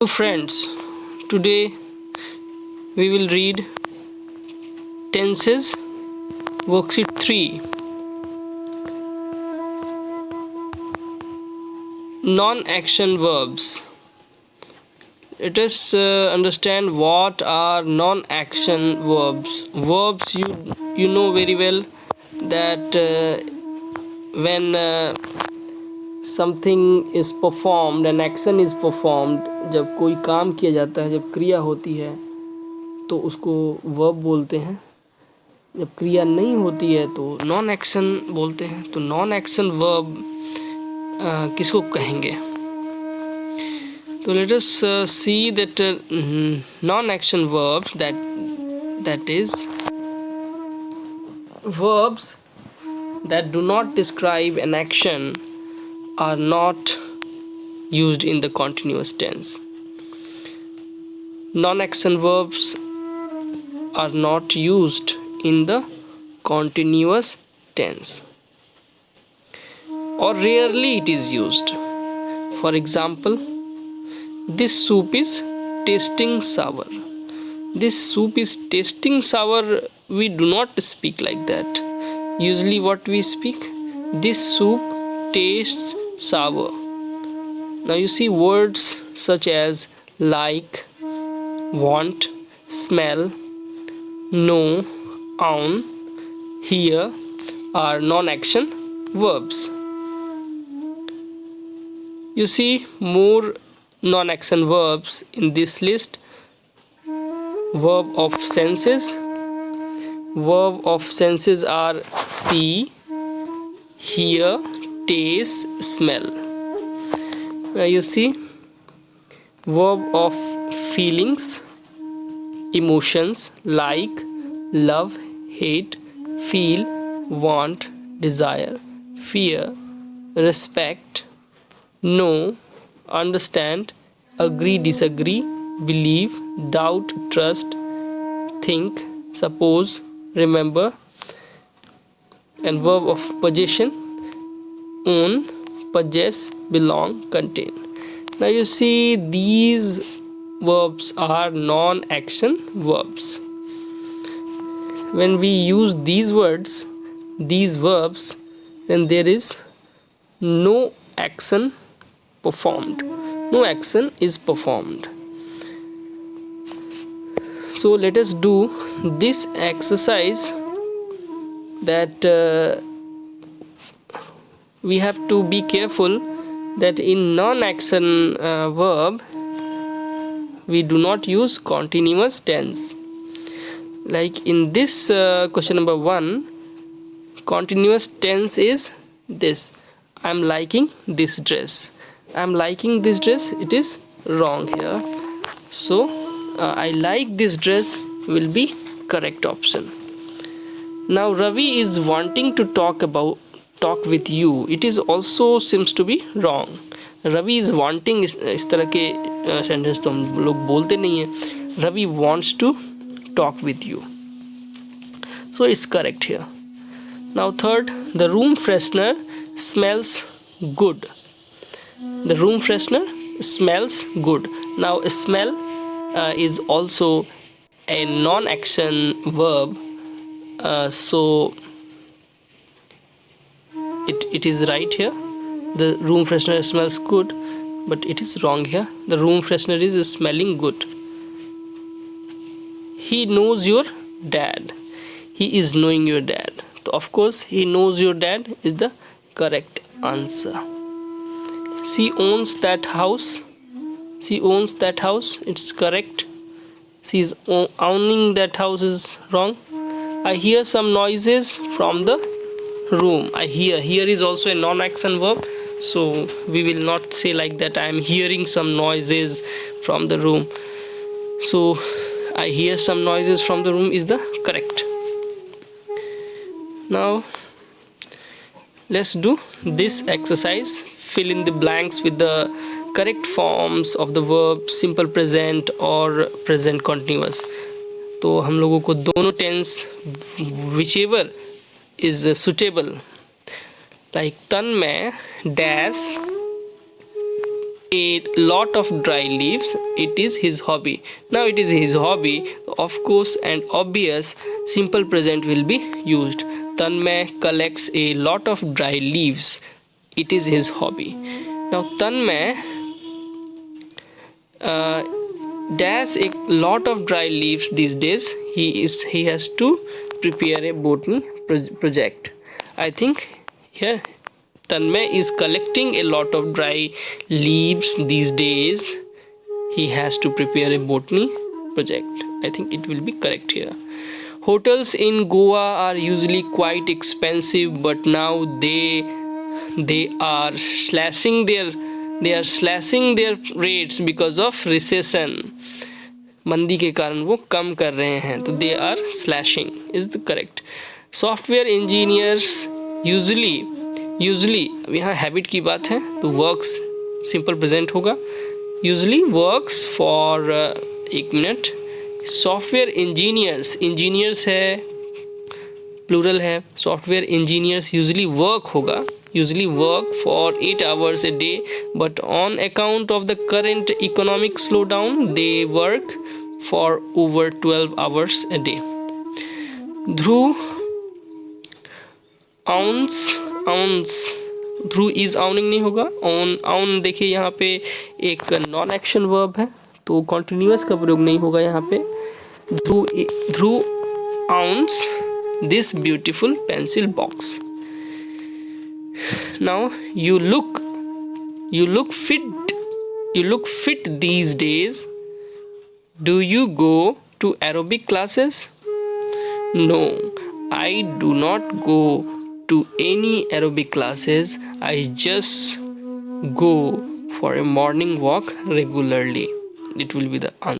Friends, today we will read tenses worksheet 3, non-action verbs. Let us understand what are non-action verbs. Verbs, you know very well that when something is performed, an action is performed, जब कोई काम किया जाता है, जब क्रिया होती है तो उसको वर्ब बोलते हैं. जब क्रिया नहीं होती है तो नॉन एक्शन बोलते हैं. तो नॉन एक्शन वर्ब किसको कहेंगे? तो let us see that non action verb that is verbs that do not describe an action are not used in the continuous tense. Non-action verbs are not used in the continuous tense, or rarely it is used. For example, this soup is tasting sour. This soup is tasting sour. We do not speak like that. Usually what we speak, this soup tastes sour. Now you see words such as like, want, smell, know, own, hear are non-action verbs. You see more non-action verbs in this list. Verb of senses. Verb of senses are see, hear, taste, smell. Now you see verb of feelings, emotions like love, hate, feel, want, desire, fear, respect, know, understand, agree, disagree, believe, doubt, trust, think, suppose, remember. And verb of possession, own, possess, belong, contain. Now you see these verbs are non-action verbs. When we use these words, these verbs, then there is no action performed. No action is performed. So let us do this exercise that we have to be careful that in non-action verb we do not use continuous tense. Like in this question number 1, continuous tense is this: I'm liking this dress. I'm liking this dress. It is wrong here. So I like this dress will be correct option. Now Ravi is wanting to talk with you. It is also seems to be wrong. Ravi is wanting, इस तरह के sentence तो हम लोग बोलते नहीं हैं. Ravi wants to talk with you. So it's correct here. Now third, the room freshener smells good. The room freshener smells good. Now smell is also a non-action verb. So it is right here. The room freshener smells good, but it is wrong here. The room freshener is smelling good. He knows your dad. He is knowing your dad. So of course he knows your dad is the correct answer. She owns that house. She owns that house. It's correct. She is owning that house is wrong. I hear some noises from the room. I hear. Here is also a non-action verb. So we will not say like that I am hearing some noises from the room. So I hear some noises from the room is the correct. Now let's do this exercise. Fill in the blanks with the correct forms of the verb simple present or present continuous. तो हम लोगों को दोनों tense whichever is suitable. Like तन में dash a lot of dry leaves. It is his hobby. Now it is his hobby, of course and obvious, simple present will be used. Tanmay collects a lot of dry leaves. It is his hobby. Now Tanmay does a lot of dry leaves these days. He has to prepare a botany project. I think here Tanmay is collecting a lot of dry leaves these days. He has to prepare a botany project. I think it will be correct here. Hotels in Goa are usually quite expensive, but now they are slashing their rates because of recession. मंदी के कारण वो कम कर रहे हैं, तो they are slashing is the correct. Software engineers usually यहाँ habit की बात है तो वर्क्स सिंपल प्रेजेंट होगा. यूजली वर्क्स फॉर, एक मिनट, सॉफ्टवेयर इंजीनियर्स है, प्लूरल है. सॉफ्टवेयर इंजीनियर्स यूजली वर्क होगा, usually work for 8 hours a day, but on account of the current economic slowdown they work for over 12 hours a day. Dhruv Dhruv is owning नहीं होगा. आउन देखिए यहाँ पे एक नॉन एक्शन वर्ब है तो कॉन्टिन्यूअस का प्रयोग नहीं होगा यहाँ पे. Dhruv owns this beautiful pencil box. Now you look fit these days. Do you go to aerobic classes? No, I do not go to any aerobic classes. I just go for a morning walk regularly. It will be the answer.